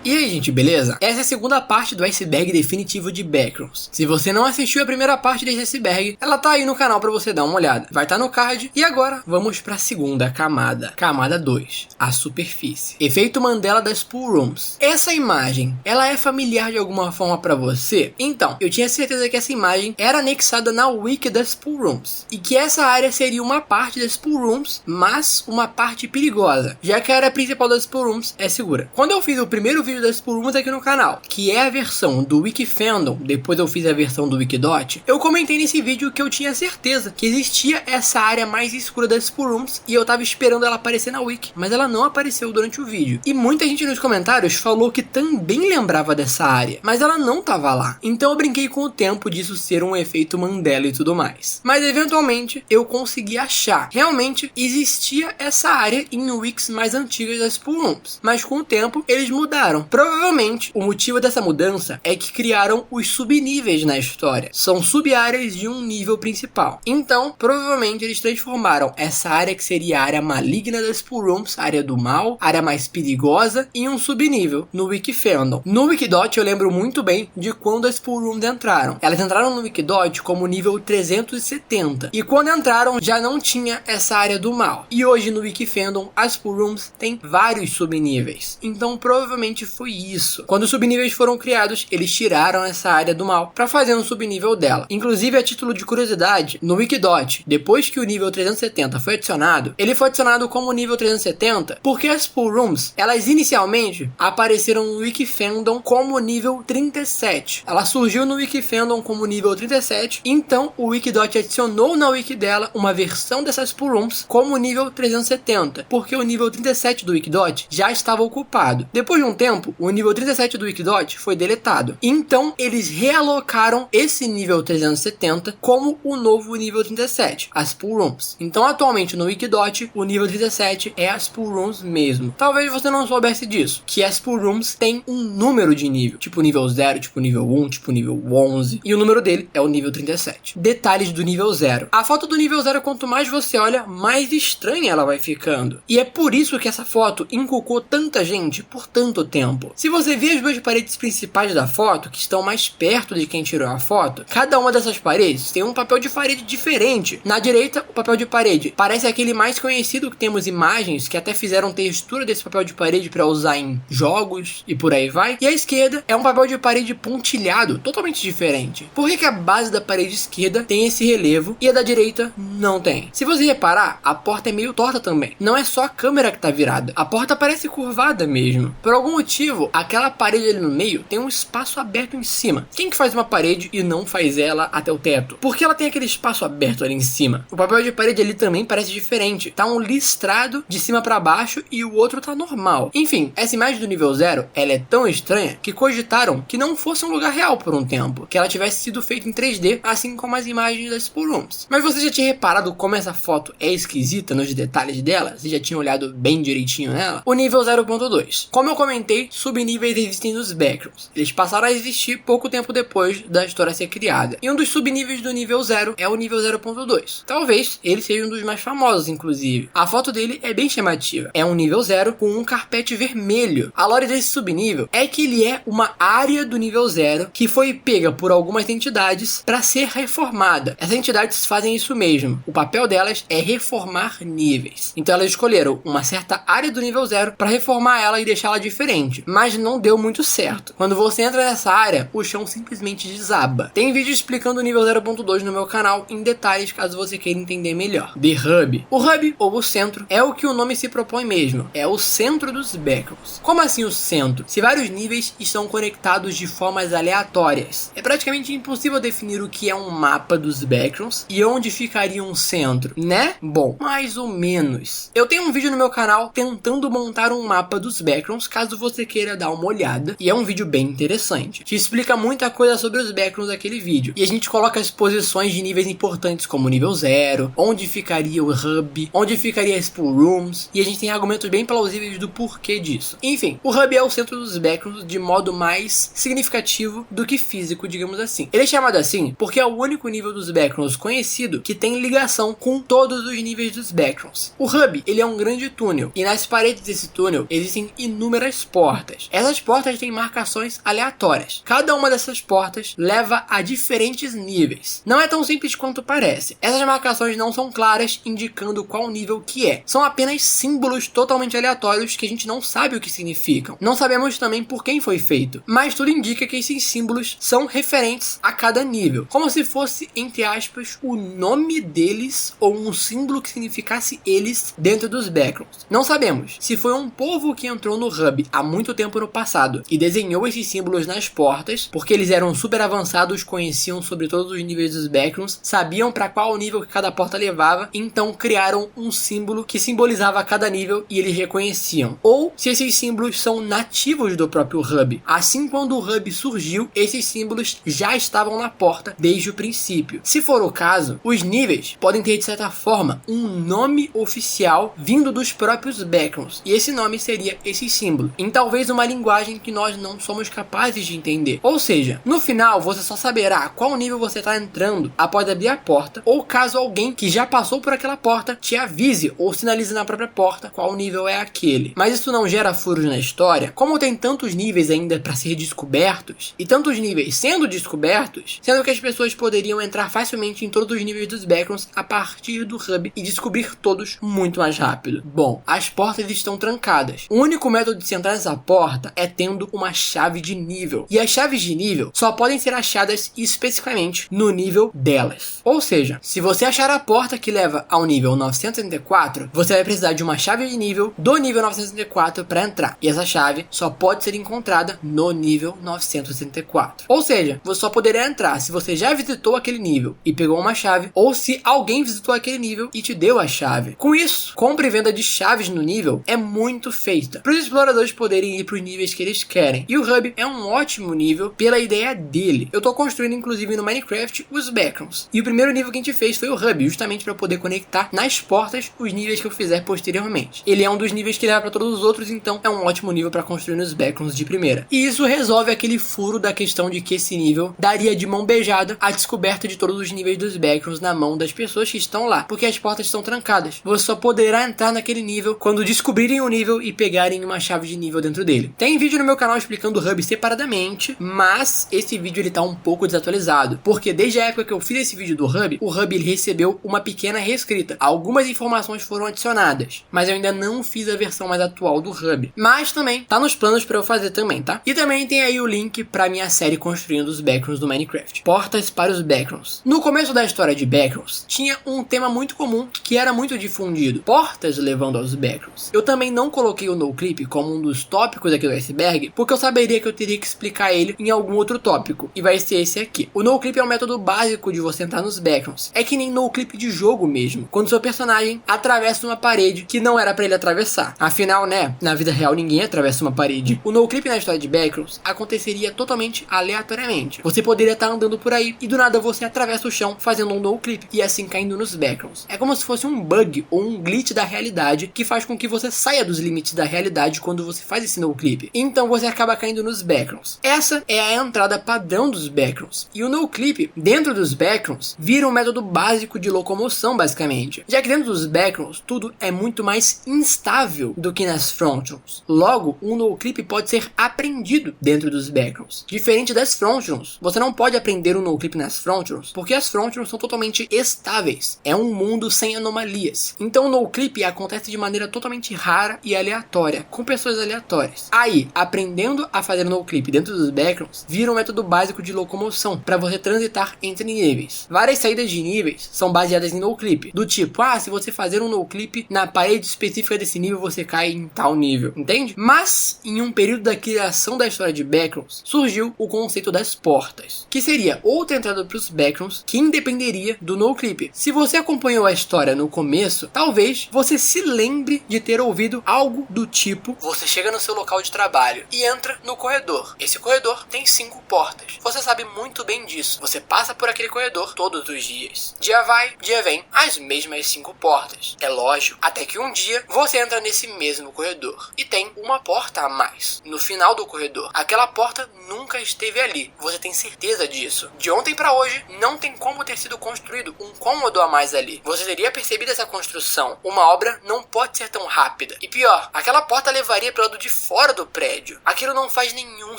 E aí, gente, beleza? Essa é a segunda parte do iceberg definitivo de Backrooms. Se você não assistiu a primeira parte desse iceberg, ela tá aí no canal pra você dar uma olhada. Vai estar no card. E agora, vamos pra segunda camada. Camada 2, a superfície. Efeito Mandela das Pool Rooms. Essa imagem, ela é familiar de alguma forma pra você? Então, eu tinha certeza que essa imagem era anexada na wiki das Pool Rooms. E que essa área seria uma parte das Pool Rooms, mas uma parte perigosa, já que a área principal das Pool Rooms é segura. Quando eu fiz o primeiro vídeo das Pool Rooms aqui no canal, que é a versão do Wikifandom, depois eu fiz a versão do Wikidot, eu comentei nesse vídeo que eu tinha certeza que existia essa área mais escura das Pool Rooms e eu tava esperando ela aparecer na wiki, mas ela não apareceu durante o vídeo. E muita gente nos comentários falou que também lembrava dessa área, mas ela não tava lá. Então eu brinquei com o tempo disso ser um efeito Mandela e tudo mais. Mas eventualmente eu consegui achar. Realmente existia essa área em wikis mais antigas das Pool Rooms, mas com o tempo eles mudaram. Provavelmente, o motivo dessa mudança é que criaram os subníveis na história. São sub-áreas de um nível principal. Então, provavelmente, eles transformaram essa área que seria a área maligna das Pool Rooms, área do mal, área mais perigosa, em um subnível no Wikifandom. No Wikidot, eu lembro muito bem de quando as Pool Rooms entraram. Elas entraram no Wikidot como nível 370. E quando entraram, já não tinha essa área do mal. E hoje, no Wikifandom, as Pool Rooms têm vários subníveis. Então, provavelmente foi isso. Quando os subníveis foram criados, eles tiraram essa área do mal para fazer um subnível dela. Inclusive, a título de curiosidade, no Wikidot, depois que o nível 370 foi adicionado, ele foi adicionado como nível 370 porque as Pool Rooms, elas inicialmente apareceram no Wikifandom como nível 37. Ela surgiu no Wikifandom como nível 37, então o Wikidot adicionou na wiki dela uma versão dessas Pool Rooms como nível 370, porque o nível 37 do Wikidot já estava ocupado. Depois de um tempo, o nível 37 do Wikidot foi deletado. Então, eles realocaram esse nível 370 como o novo nível 37, as Pool Rooms. Então, atualmente no Wikidot, o nível 37 é as Pool Rooms mesmo. Talvez você não soubesse disso, que as Pool Rooms têm um número de nível, tipo nível 0, tipo nível 1, tipo nível 11, e o número dele é o nível 37. Detalhes do nível 0. A foto do nível 0, quanto mais você olha, mais estranha ela vai ficando. E é por isso que essa foto encucou tanta gente por tanto tempo. Se você ver as duas paredes principais da foto, que estão mais perto de quem tirou a foto, cada uma dessas paredes tem um papel de parede diferente. Na direita, o papel de parede parece aquele mais conhecido que temos imagens, que até fizeram textura desse papel de parede para usar em jogos e por aí vai. E a esquerda é um papel de parede pontilhado, totalmente diferente. Por que a base da parede esquerda tem esse relevo e a da direita não tem? Se você reparar, a porta é meio torta também. Não é só a câmera que tá virada. A porta parece curvada mesmo. Por algum motivo, aquela parede ali no meio tem um espaço aberto em cima. Quem que faz uma parede e não faz ela até o teto? Porque ela tem aquele espaço aberto ali em cima. O papel de parede ali também parece diferente. Tá um listrado de cima pra baixo e o outro tá normal. Enfim, essa imagem do nível 0, ela é tão estranha que cogitaram que não fosse um lugar real por um tempo. Que ela tivesse sido feita em 3D, assim como as imagens das Pool Rooms. Mas você já tinha reparado como essa foto é esquisita nos detalhes dela? Você já tinha olhado bem direitinho nela? O nível 0.2. Como eu comentei, subníveis existem nos Backrooms. Eles passaram a existir pouco tempo depois da história ser criada. E um dos subníveis do nível 0 é o nível 0.2. Talvez ele seja um dos mais famosos, inclusive. A foto dele é bem chamativa. É um nível 0 com um carpete vermelho. A lore desse subnível é que ele é uma área do nível 0 que foi pega por algumas entidades para ser reformada. Essas entidades fazem isso mesmo. O papel delas é reformar níveis. Então elas escolheram uma certa área do nível 0 para reformar ela e deixá-la diferente. Mas não deu muito certo. Quando você entra nessa área, o chão simplesmente desaba. Tem vídeo explicando o nível 0.2 no meu canal em detalhes, caso você queira entender melhor. The Hub. O Hub, ou o centro, é o que o nome se propõe mesmo. É o centro dos Backrooms. Como assim o centro? Se vários níveis estão conectados de formas aleatórias, é praticamente impossível definir o que é um mapa dos Backrooms e onde ficaria um centro, né? Bom, mais ou menos. Eu tenho um vídeo no meu canal tentando montar um mapa dos Backrooms, caso você queira dar uma olhada, e é um vídeo bem interessante. Te explica muita coisa sobre os Backrooms naquele vídeo, e a gente coloca as posições de níveis importantes como nível 0, onde ficaria o Hub, onde ficaria as Pool Rooms, e a gente tem argumentos bem plausíveis do porquê disso. Enfim, o Hub é o centro dos Backrooms de modo mais significativo do que físico, digamos assim. Ele é chamado assim porque é o único nível dos Backrooms conhecido que tem ligação com todos os níveis dos Backrooms. O Hub, ele é um grande túnel, e nas paredes desse túnel existem inúmeras portas. portas. Essas portas têm marcações aleatórias. Cada uma dessas portas leva a diferentes níveis. Não é tão simples quanto parece. Essas marcações não são claras, indicando qual nível que é. São apenas símbolos totalmente aleatórios que a gente não sabe o que significam. Não sabemos também por quem foi feito, mas tudo indica que esses símbolos são referentes a cada nível, como se fosse, entre aspas, o nome deles ou um símbolo que significasse eles dentro dos backgrounds. Não sabemos se foi um povo que entrou no hub há muito tempo no passado e desenhou esses símbolos nas portas, porque eles eram super avançados, conheciam sobre todos os níveis dos backgrounds, sabiam para qual nível que cada porta levava, então criaram um símbolo que simbolizava cada nível e eles reconheciam. Ou se esses símbolos são nativos do próprio hub. Assim, quando o hub surgiu, esses símbolos já estavam na porta desde o princípio. Se for o caso, os níveis podem ter de certa forma um nome oficial vindo dos próprios backgrounds, e esse nome seria esse símbolo, em talvez uma linguagem que nós não somos capazes de entender. Ou seja, no final você só saberá qual nível você está entrando após abrir a porta, ou caso alguém que já passou por aquela porta te avise ou sinalize na própria porta qual nível é aquele. Mas isso não gera furos na história, como tem tantos níveis ainda para ser descobertos, e tantos níveis sendo descobertos, sendo que as pessoas poderiam entrar facilmente em todos os níveis dos backgrounds a partir do hub e descobrir todos muito mais rápido. Bom, as portas estão trancadas. O único método de se entrar nessa porta é tendo uma chave de nível, e as chaves de nível só podem ser achadas especificamente no nível delas. Ou seja, se você achar a porta que leva ao nível 964, você vai precisar de uma chave de nível do nível 964 para entrar, e essa chave só pode ser encontrada no nível 964. Ou seja, você só poderá entrar se você já visitou aquele nível e pegou uma chave, ou se alguém visitou aquele nível e te deu a chave. Com isso, compra e venda de chaves no nível é muito feita para os exploradores poderem ir para os níveis que eles querem, e o hub é um ótimo nível pela ideia dele. Eu tô construindo inclusive no Minecraft os backgrounds, e o primeiro nível que a gente fez foi o hub, justamente para poder conectar nas portas os níveis que eu fizer posteriormente. Ele é um dos níveis que leva para todos os outros, então é um ótimo nível para construir nos backgrounds de primeira. E isso resolve aquele furo da questão de que esse nível daria de mão beijada a descoberta de todos os níveis dos backgrounds na mão das pessoas que estão lá, porque as portas estão trancadas. Você só poderá entrar naquele nível quando descobrirem o nível e pegarem uma chave de nível dentro dele. Tem vídeo no meu canal explicando o hub separadamente, mas esse vídeo ele tá um pouco desatualizado, porque desde a época que eu fiz esse vídeo do hub, o hub ele recebeu uma pequena reescrita. Algumas informações foram adicionadas, mas eu ainda não fiz a versão mais atual do hub. Mas também tá nos planos para eu fazer também, tá? E também tem aí o link para minha série construindo os backgrounds do Minecraft. Portas para os backgrounds. No começo da história de backgrounds, tinha um tema muito comum que era muito difundido. Portas levando aos backgrounds. Eu também não coloquei o NoClip como um dos tópicos aqui do iceberg, porque eu saberia que eu teria que explicar ele em algum outro tópico, e vai ser esse aqui. O NoClip é um método básico de você entrar nos backgrounds. É que nem NoClip de jogo mesmo, quando seu personagem atravessa uma parede que não era para ele atravessar. Afinal, né, na vida real ninguém atravessa uma parede. O NoClip na história de backgrounds aconteceria totalmente aleatoriamente. Você poderia estar andando por aí e do nada você atravessa o chão fazendo um NoClip e assim caindo nos backgrounds. É como se fosse um bug ou um glitch da realidade que faz com que você saia dos limites da realidade quando você faz esse NoClip. Então você acaba caindo nos backgrounds. Essa é a entrada padrão dos backgrounds. E o NoClip, dentro dos backgrounds, vira um método básico de locomoção, basicamente. Já que dentro dos backgrounds, tudo é muito mais instável do que nas frontrooms. Logo, um NoClip pode ser aprendido dentro dos backgrounds. Diferente das frontrooms, você não pode aprender um NoClip nas frontrooms, porque as frontrooms são totalmente estáveis. É um mundo sem anomalias. Então o NoClip acontece de maneira totalmente rara e aleatória, com pessoas aleatórias. Aí, aprendendo a fazer NoClip dentro dos backgrounds, vira um método básico de locomoção, para você transitar entre níveis. Várias saídas de níveis são baseadas em NoClip, do tipo, se você fazer um NoClip na parede específica desse nível, você cai em tal nível, entende? Mas, em um período da criação da história de backgrounds, surgiu o conceito das portas, que seria outra entrada para os backgrounds que independeria do NoClip. Se você acompanhou a história no começo, talvez você se lembre de ter ouvido algo do tipo: você chega no seu local de trabalho e entra no corredor. Esse corredor tem 5 portas. Você sabe muito bem disso. Você passa por aquele corredor todos os dias. Dia vai, dia vem, as mesmas 5 portas. É lógico, até que um dia você entra nesse mesmo corredor e tem uma porta a mais no final do corredor. Aquela porta nunca esteve ali. Você tem certeza disso. De ontem para hoje, não tem como ter sido construído um cômodo a mais ali. Você teria percebido essa construção. Uma obra não pode ser tão rápida. E pior, aquela porta levaria para o lado de fora do prédio. Aquilo não faz nenhum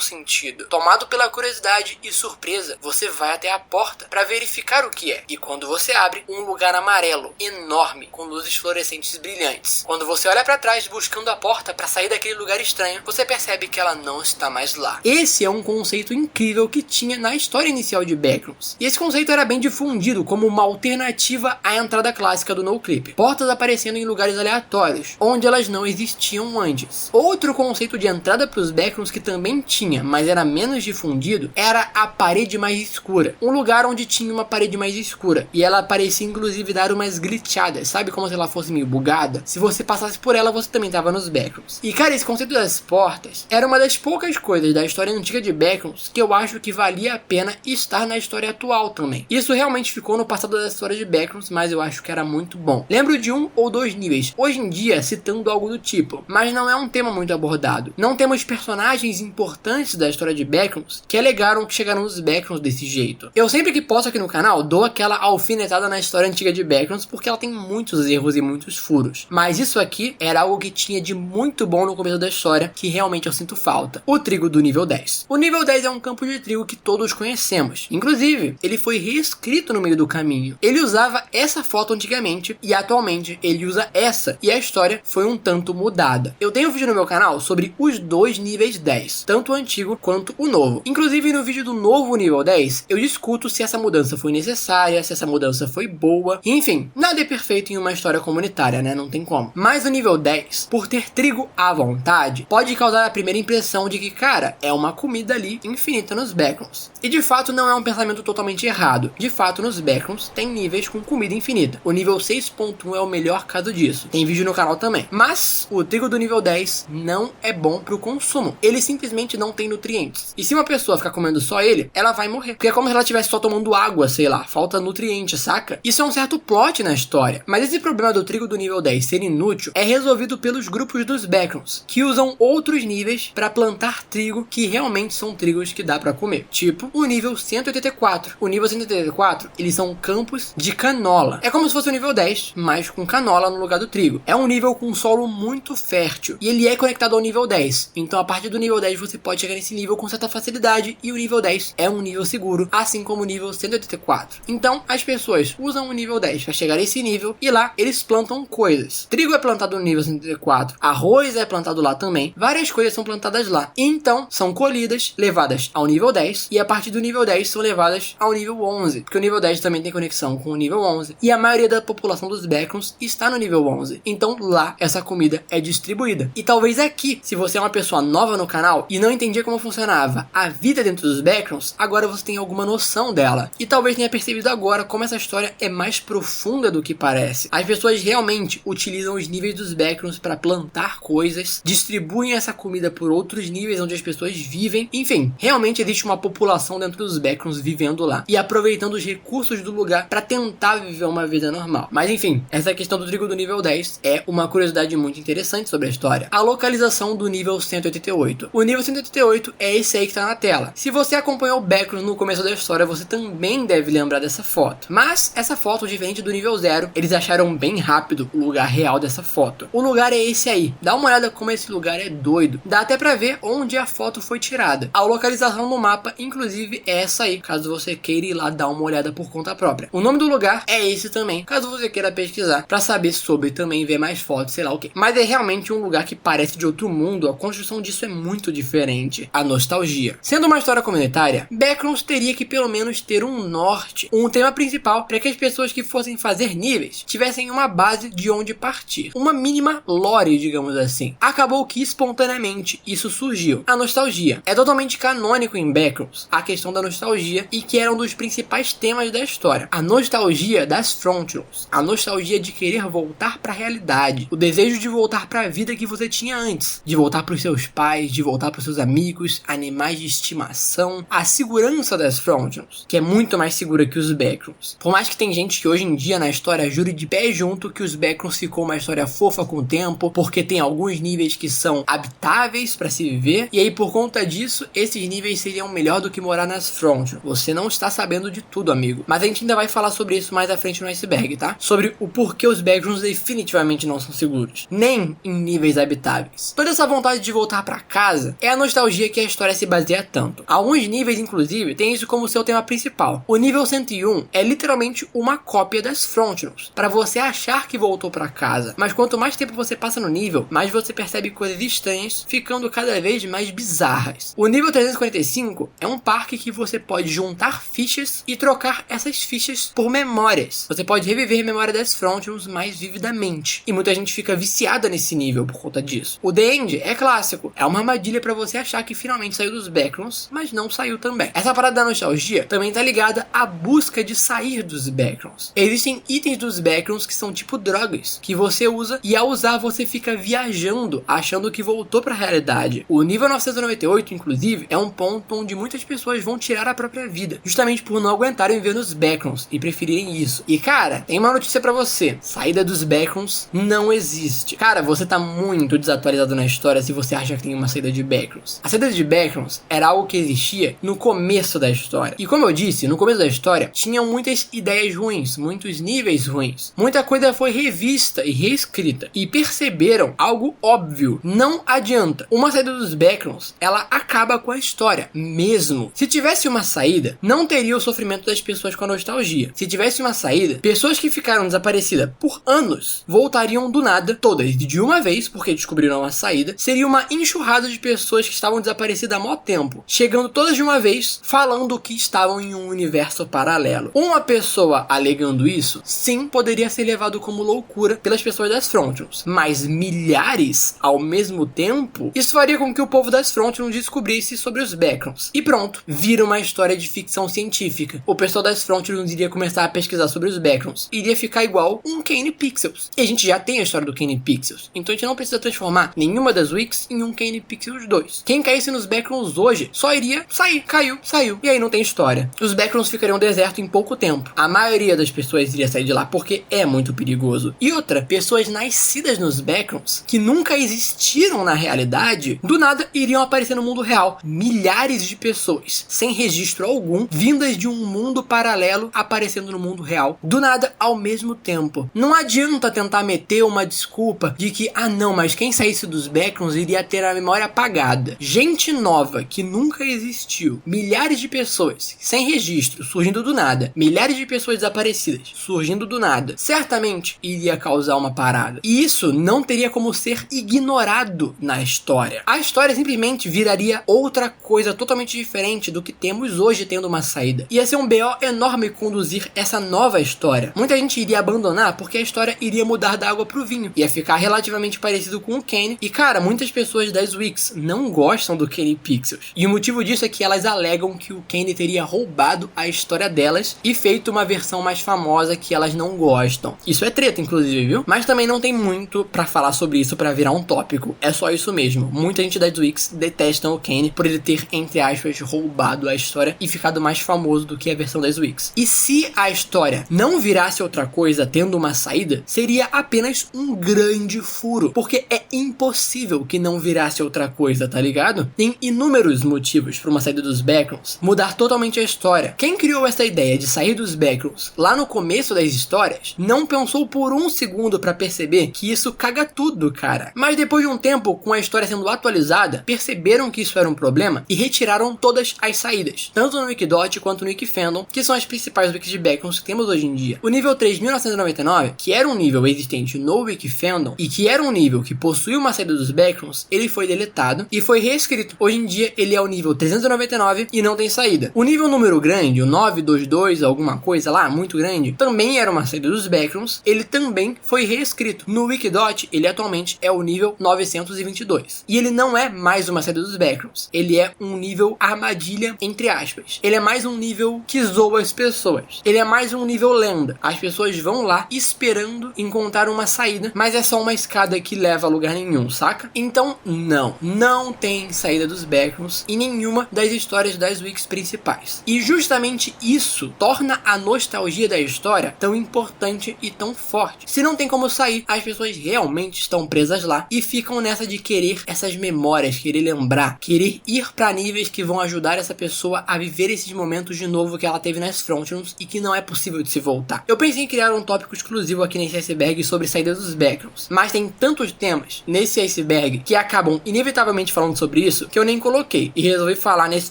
sentido. Tomado pela curiosidade e surpresa, você vai até a porta para verificar o que é. E quando você abre, um lugar amarelo, enorme, com luzes fluorescentes brilhantes. Quando você olha para trás buscando a porta para sair daquele lugar estranho, você percebe que ela não está mais lá. Esse é um conceito incrível que tinha na história inicial de Backrooms. E esse conceito era bem difundido como uma alternativa à entrada clássica do NoClip. Portas aparecendo em lugares aleatórios, onde elas não existiam antes. Outro conceito de entrada para os Backrooms que também tinha, mas era menos difundido, era a parede mais escura. Um lugar onde tinha uma parede mais escura. E ela parecia inclusive dar umas glitchadas, sabe, como se ela fosse meio bugada? Se você passasse por ela, você também estava nos Backrooms. E cara, esse conceito das portas era uma das poucas coisas da história antiga de Backrooms que eu acho que valia a pena estar na história atual também. Isso realmente ficou no passado da história de Backrooms, mas eu acho que era muito bom. Lembro de 1 ou 2 níveis, hoje em dia citando algo do tipo, mas não é um tema muito abordado. Não temos personagens importantes da história de Backrooms que alegaram que chegaram nos Backrooms desse jeito. Eu sempre que posso aqui no canal dou aquela alfinetada na história antiga de Backrooms porque ela tem muitos erros e muitos furos. Mas isso aqui era algo que tinha de muito bom no começo da história que realmente eu sinto falta. O trigo do nível 10. O nível 10 é um campo de trigo que todos conhecemos. Inclusive, ele foi reescrito no meio do caminho. Ele usava essa foto antigamente e atualmente ele usa essa e a história foi um tanto mudada. Eu tenho um vídeo no meu canal sobre os dois níveis 10, tanto o antigo quanto o novo. Inclusive no vídeo do novo nível 10, eu discuto se essa mudança foi necessária, se essa mudança foi boa. Enfim, nada é perfeito em uma história comunitária, né? Não tem como. Mas o nível 10, por ter trigo à vontade, pode causar a primeira impressão de que, cara, é uma comida ali infinita nos Backrooms. E de fato não é um pensamento totalmente errado. De fato, nos Backrooms tem níveis com comida infinita. O nível 6.1 é o melhor caso disso. Tem vídeo no canal também. Mas o trigo do nível 10 não é bom pro consumo. Ele simplesmente não tem nutrientes. E se uma pessoa ficar comendo só ele, ela vai morrer. Porque é como se ela estivesse só tomando água, sei lá. Falta nutriente, saca? Isso é um certo plot na história. Mas esse problema do trigo do nível 10 ser inútil é resolvido pelos grupos dos Backrooms, que usam outros níveis para plantar trigo que realmente são trigos que dá para comer. Tipo o nível 184. O nível 184, eles são campos de canola. É como se fosse o nível 10, mas com canola no lugar do trigo. É um nível com solo muito fértil e ele é conectado ao nível 10. Então a partir do nível 10 você pode chegar nesse nível com certa facilidade e o nível 10 é um nível seguro, assim como o nível 184. Então as pessoas usam o nível 10 para chegar a esse nível e lá eles plantam coisas. Trigo é plantado no nível 184, arroz é plantado lá também, várias coisas são plantadas lá. Então são colhidas, levadas ao nível 10 e a partir do nível 10 são levadas ao nível 11, porque o nível 10 também tem conexão com o nível 11 e a maioria da população dos Backrooms está no nível 11. Então lá essa comida é distribuída. E talvez aqui, se você é uma pessoa nova no canal e não entendia como funcionava a vida dentro dos Backrooms, agora você tem alguma noção dela. E talvez tenha percebido agora como essa história é mais profunda do que parece. As pessoas realmente utilizam os níveis dos Backrooms para plantar coisas, distribuem essa comida por outros níveis onde as pessoas vivem. Enfim, realmente existe uma população dentro dos Backrooms vivendo lá e aproveitando os recursos do lugar para tentar viver uma vida normal. Mas enfim, essa questão do trigo do nível 10 é uma curiosidade muito interessante sobre a história. A localização do nível 188. O nível 188 é esse aí que tá na tela. Se você acompanhou o Backrooms no começo da história, você também deve lembrar dessa foto. Mas essa foto, diferente do nível 0, eles acharam bem rápido o lugar real dessa foto. O lugar é esse aí. Dá uma olhada como esse lugar é doido. Dá até pra ver onde a foto foi tirada. A localização no mapa, inclusive, é essa aí, caso você queira ir lá dar uma olhada por conta própria. O nome do lugar é esse também, caso você queira pesquisar pra saber sobre também ver mais fotos, sei lá o que. Mas é realmente um lugar que parece de outro mundo, a construção disso é muito diferente. A nostalgia. Sendo uma história comunitária, Backrooms teria que pelo menos ter um norte, um tema principal, para que as pessoas que fossem fazer níveis tivessem uma base de onde partir. Uma mínima lore, digamos assim. Acabou que espontaneamente isso surgiu. A nostalgia. É totalmente canônico em Backrooms a questão da nostalgia e que era um dos principais temas da história. A nostalgia das Frontiers. A nostalgia de querer voltar para a realidade. O desejo de voltar para a vida que você tinha antes. De voltar para os seus pais, de voltar para os seus amigos, animais de estimação. A segurança das Frontiers, que é muito mais segura que os Backrooms. Por mais que tem gente que hoje em dia na história jure de pé junto que os Backrooms ficou uma história fofa com o tempo, porque tem alguns níveis que são habitáveis para se viver, e aí por conta disso, esses níveis seriam melhor do que morar nas Frontiers. Você não está sabendo de tudo, amigo. Mas a gente ainda vai falar sobre isso mais à frente no iceberg, tá? Sobre o porquê os Backrooms definitivamente não são seguros, nem em níveis habitáveis. Toda essa vontade de voltar pra casa é a nostalgia que a história se baseia tanto. Alguns níveis, inclusive, têm isso como seu tema principal. O nível 101 é literalmente uma cópia das Frontiers, para você achar que voltou pra casa. Mas quanto mais tempo você passa no nível, mais você percebe coisas estranhas, ficando cada vez mais bizarras. O nível 345 é um parque que você pode juntar fichas e trocar essas fichas por memórias. Você pode reviver a memória das Frontiers mais vividamente. E muita gente fica viciada nesse nível por conta disso. O The End é clássico. É uma armadilha para você achar que finalmente saiu dos Backrooms, mas não saiu também. Essa parada da nostalgia também tá ligada à busca de sair dos Backrooms. Existem itens dos Backrooms que são tipo drogas, que você usa e ao usar você fica viajando, achando que voltou pra realidade. O nível 998, inclusive, é um ponto onde muitas pessoas vão tirar a própria vida, justamente por não aguentarem ver nos Backrooms e preferirem isso. E cara, tem uma notícia pra você: saída dos Backrooms não existe. Cara, você tá muito desatualizado na história se você acha que tem uma saída de Backrooms. A saída de Backrooms era algo que existia no começo da história. E como eu disse, no começo da história tinham muitas ideias ruins, muitos níveis ruins. Muita coisa foi revista e reescrita. E perceberam algo óbvio: não adianta. Uma saída dos Backrooms, ela acaba com a história mesmo. Se tivesse uma saída, não teria o sofrimento das pessoas com a nostalgia. Se tivesse uma saída, pessoas que ficaram desaparecidas por anos voltariam do nada, todas de uma vez, porque descobriram uma saída. Seria uma enxurrada de pessoas que estavam desaparecidas há mó tempo, chegando todas de uma vez, falando que estavam em um universo paralelo. Uma pessoa alegando isso, sim, poderia ser levado como loucura pelas pessoas das Frontiers, mas milhares ao mesmo tempo, isso faria com que o povo das Frontiers descobrisse sobre os Backrooms. E pronto, vira uma história de ficção científica. O pessoal das Frontiers iria começar a pesquisar sobre os Backrooms, iria ficar igual um Kane Pixels. E a gente já tem a história do Kane Pixels, então a gente não precisa transformar nenhuma das Wix em um Kane Pixels 2. Quem caísse nos Backrooms hoje só iria sair, caiu, saiu, e aí não tem história. Os Backrooms ficariam deserto em pouco tempo. A maioria das pessoas iria sair de lá porque é muito perigoso. E outra, pessoas nascidas nos Backrooms, que nunca existiram na realidade, do nada iriam aparecer no mundo real. Milhares de pessoas, sem registro algum, vindas de um mundo paralelo, aparecendo no mundo real, do nada, ao mesmo tempo. Não adianta tentar meter uma desculpa de que, não, mas quem saísse dos Backrooms iria ter a memória apagada. Gente nova, que nunca existiu, milhares de pessoas, sem registro, surgindo do nada, milhares de pessoas desaparecidas, surgindo do nada, certamente iria causar uma parada. E isso não teria como ser ignorado na história. A história simplesmente viraria outra coisa totalmente diferente do que temos hoje tendo uma saída. Ia ser um BO enorme conduzir essa nova história. Muita gente iria abandonar porque a história iria mudar da água pro vinho. Ia ficar relativamente parecido com o Kane. E cara, muitas pessoas das Wix não gostam do Kane Pixels. E o motivo disso é que elas alegam que o Kane teria roubado a história delas e feito uma versão mais famosa que elas não gostam. Isso é treta, inclusive, viu? Mas também não tem muito pra falar sobre isso pra virar um tópico. É só isso mesmo. Muita gente das Wix detestam o Kane por ele ter, entre aspas, roubado a história e ficado mais famoso do que a versão das Wix. E se a história não virasse outra coisa tendo uma saída, seria apenas um grande furo. Porque é impossível que não virasse outra coisa, tá ligado? Tem inúmeros motivos para uma saída dos Backrooms mudar totalmente a história. Quem criou essa ideia de sair dos Backrooms lá no começo das histórias não pensou por um segundo para perceber que isso caga tudo, cara. Mas depois de um tempo, com a história sendo atualizada, perceberam que isso era um problema e retiraram todas as saídas, tanto no Wikidot quanto no Wikifandom, que são as principais wikis de Backrooms que temos hoje em dia. O nível 3999, que era um nível existente no Wikifandom e que era um nível que possuía uma saída dos Backrooms, ele foi deletado e foi reescrito. Hoje em dia ele é o nível 399 e não tem saída. O nível número grande, o 922, alguma coisa lá, muito grande, também era uma saída dos Backrooms, ele também foi reescrito. No Wikidot, ele atualmente é o nível 922. E ele não é mais uma saída dos Backrooms, ele é um nível armadilha, entre aspas. Ele é mais um nível que zoa as pessoas. Ele é mais um nível lenda. As pessoas vão lá esperando encontrar uma saída, mas é só uma escada que leva a lugar nenhum, saca? Então, não tem saída dos Backrooms em nenhuma das histórias das wikis principais. E justamente isso torna a nostalgia da história tão importante e tão forte. Se não tem como sair, as pessoas realmente estão presas lá e ficam nessa de querer essas memórias, querer lembrar, querer ir pra níveis que vão ajudar essa pessoa a viver esses momentos de novo que ela teve nas Frontiers e que não é possível de se voltar. Eu pensei em criar um tópico exclusivo aqui nesse iceberg sobre saída dos Backrooms, mas tem tantos temas nesse iceberg iceberg que acabam inevitavelmente falando sobre isso, que eu nem coloquei e resolvi falar nesse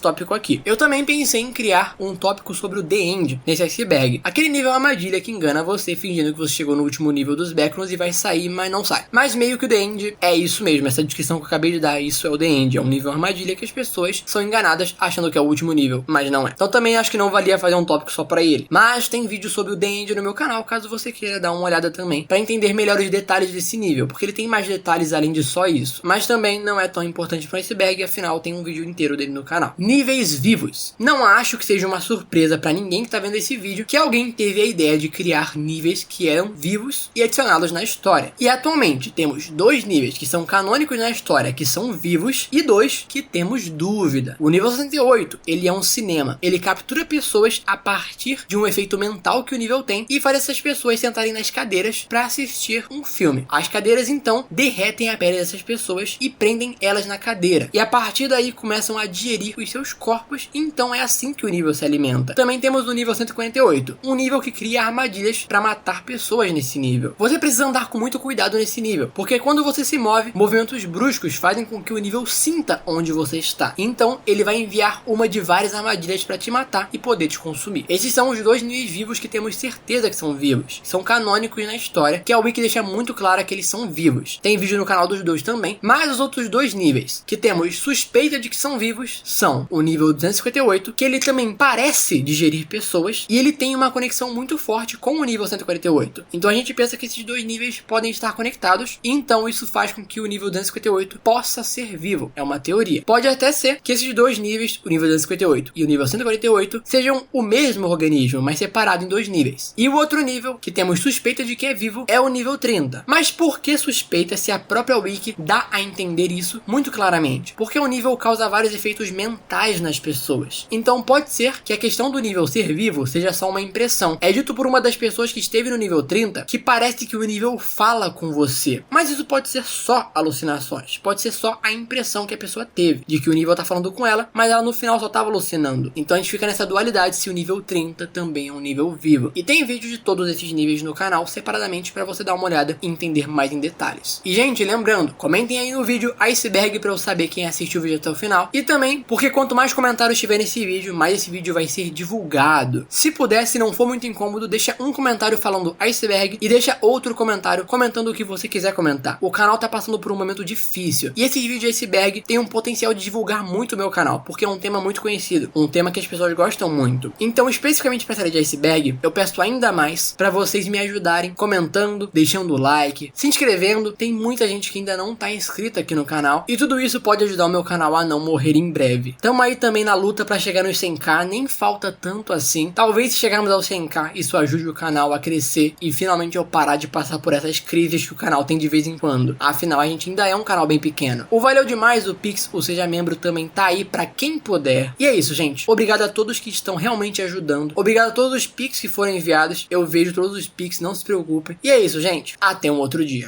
tópico aqui. Eu também pensei em criar um tópico sobre o The End nesse iceberg, aquele nível armadilha que engana você fingindo que você chegou no último nível dos Backrooms e vai sair, mas não sai. Mas meio que o The End é isso mesmo, essa descrição que eu acabei de dar, isso é o The End, é um nível armadilha que as pessoas são enganadas achando que é o último nível, mas não é. Então também acho que não valia fazer um tópico só pra ele, mas tem vídeo sobre o The End no meu canal, caso você queira dar uma olhada também, pra entender melhor os detalhes desse nível, porque ele tem mais detalhes além de só isso, mas também não é tão importante pro iceberg, afinal tem um vídeo inteiro dele no canal. Níveis vivos. Não acho que seja uma surpresa pra ninguém que tá vendo esse vídeo que alguém teve a ideia de criar níveis que eram vivos e adicioná-los na história. E atualmente temos 2 níveis que são canônicos na história, que são vivos, e 2 que temos dúvida. O nível 68, ele é um cinema. Ele captura pessoas a partir de um efeito mental que o nível tem e faz essas pessoas sentarem nas cadeiras para assistir um filme. As cadeiras então derretem a pele dessas pessoas e prendem elas na cadeira. E a partir daí começam a digerir os seus corpos, então é assim que o nível se alimenta. Também temos o nível 148, um nível que cria armadilhas para matar pessoas nesse nível. Você precisa andar com muito cuidado nesse nível, porque quando você se move, movimentos bruscos fazem com que o nível sinta onde você está. Então ele vai enviar uma de várias armadilhas para te matar e poder te consumir. Esses são os 2 níveis vivos que temos certeza que são vivos. São canônicos na história, que a Wiki deixa muito clara que eles são vivos. Tem vídeo no canal dos 2 também, mas os outros 2 níveis que temos suspeita de que são vivos são o nível 258, que ele também parece digerir pessoas e ele tem uma conexão muito forte com o nível 148. Então a gente pensa que esses 2 níveis podem estar conectados, e então isso faz com que o nível 258 possa ser vivo. É uma teoria. Pode até ser que esses 2 níveis, o nível 258 e o nível 148, sejam o mesmo organismo, mas separado em 2 níveis. E o outro nível que temos suspeita de que é vivo é o nível 30. Mas por que suspeita se a própria Wiki dá a entender isso muito claramente? Porque o nível causa vários efeitos mentais nas pessoas. Então pode ser que a questão do nível ser vivo seja só uma impressão. É dito por uma das pessoas que esteve no nível 30 que parece que o nível fala com você. Mas isso pode ser só alucinações. Pode ser só a impressão que a pessoa teve de que o nível tá falando com ela, mas ela no final só tava alucinando. Então a gente fica nessa dualidade se o nível 30 também é um nível vivo. E tem vídeo de todos esses níveis no canal separadamente para você dar uma olhada e entender mais em detalhes. E gente, lembrando, comentem aí no vídeo iceberg para eu saber quem assistiu o vídeo até o final. E também porque quanto mais comentários tiver nesse vídeo, mais esse vídeo vai ser divulgado. Se puder, se não for muito incômodo, deixa um comentário falando iceberg e deixa outro comentário comentando o que você quiser comentar. O canal tá passando por um momento difícil e esses vídeos de iceberg tem um potencial de divulgar muito o meu canal, porque é um tema muito conhecido, um tema que as pessoas gostam muito. Então, especificamente pra série de iceberg, eu peço ainda mais pra vocês me ajudarem comentando, deixando o like, se inscrevendo. Tem muita gente que ainda não tá inscrita aqui no canal e tudo isso pode ajudar o meu canal a não morrer em breve. Tamo aí também na luta pra chegar nos 100k, nem falta tanto assim. Talvez se chegarmos aos 100k, isso ajude o canal a crescer e finalmente eu parar de passar por essas crises que o canal tem de vez em quando. Afinal, a gente ainda é um canal bem pequeno. O valeu demais, o Pix, o Seja Membro também tá aí pra quem puder. E é isso, gente. Obrigado a todos que estão realmente ajudando. Obrigado a todos os Pix que foram enviados. Eu vejo todos os Pix, não se preocupem. E é isso, gente. Até um outro dia.